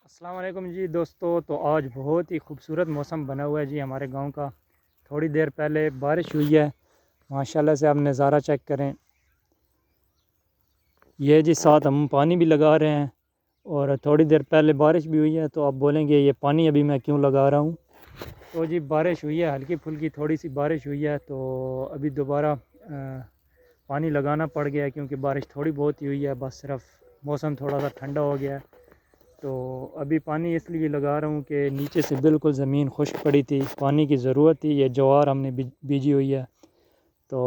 السلام علیکم جی دوستو، تو آج بہت ہی خوبصورت موسم بنا ہوا ہے جی ہمارے گاؤں کا۔ تھوڑی دیر پہلے بارش ہوئی ہے، ماشاءاللہ سے آپ نظارہ چیک کریں۔ یہ جی ساتھ ہم پانی بھی لگا رہے ہیں، اور تھوڑی دیر پہلے بارش بھی ہوئی ہے، تو آپ بولیں گے یہ پانی ابھی میں کیوں لگا رہا ہوں؟ تو جی بارش ہوئی ہے، ہلکی پھلکی تھوڑی سی بارش ہوئی ہے، تو ابھی دوبارہ پانی لگانا پڑ گیا ہے، کیونکہ بارش تھوڑی بہت ہی ہوئی ہے، بس صرف موسم تھوڑا سا ٹھنڈا ہو گیا ہے۔ تو ابھی پانی اس لیے لگا رہا ہوں کہ نیچے سے بالکل زمین خشک پڑی تھی، پانی کی ضرورت تھی۔ یہ جوار ہم نے بیجی ہوئی ہے، تو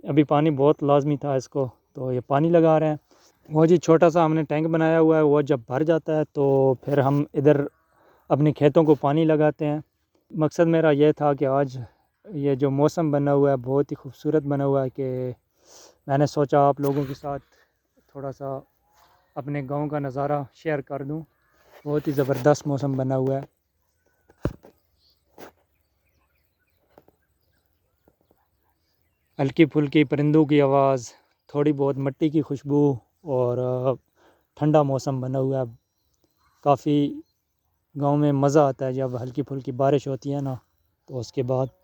ابھی پانی بہت لازمی تھا اس کو، تو یہ پانی لگا رہے ہیں۔ وہ جی چھوٹا سا ہم نے ٹینک بنایا ہوا ہے، وہ جب بھر جاتا ہے تو پھر ہم ادھر اپنے کھیتوں کو پانی لگاتے ہیں۔ مقصد میرا یہ تھا کہ آج یہ جو موسم بنا ہوا ہے بہت ہی خوبصورت بنا ہوا ہے، کہ میں نے سوچا آپ لوگوں کے ساتھ تھوڑا سا اپنے گاؤں کا نظارہ شیئر کر دوں۔ بہت ہی زبردست موسم بنا ہوا ہے۔ ہلکی پھلکی پرندوں کی آواز، تھوڑی بہت مٹی کی خوشبو، اور ٹھنڈا موسم بنا ہوا ہے۔ کافی گاؤں میں مزہ آتا ہے جب ہلکی پھلکی بارش ہوتی ہے نا، تو اس کے بعد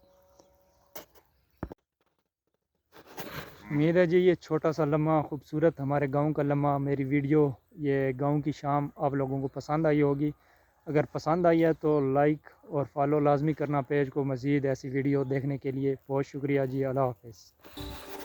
امید ہے جی یہ چھوٹا سا لمحہ خوبصورت ہمارے گاؤں کا لمحہ، میری ویڈیو یہ گاؤں کی شام آپ لوگوں کو پسند آئی ہوگی۔ اگر پسند آئی ہے تو لائک اور فالو لازمی کرنا پیج کو، مزید ایسی ویڈیو دیکھنے کے لیے۔ بہت شکریہ جی، اللہ حافظ۔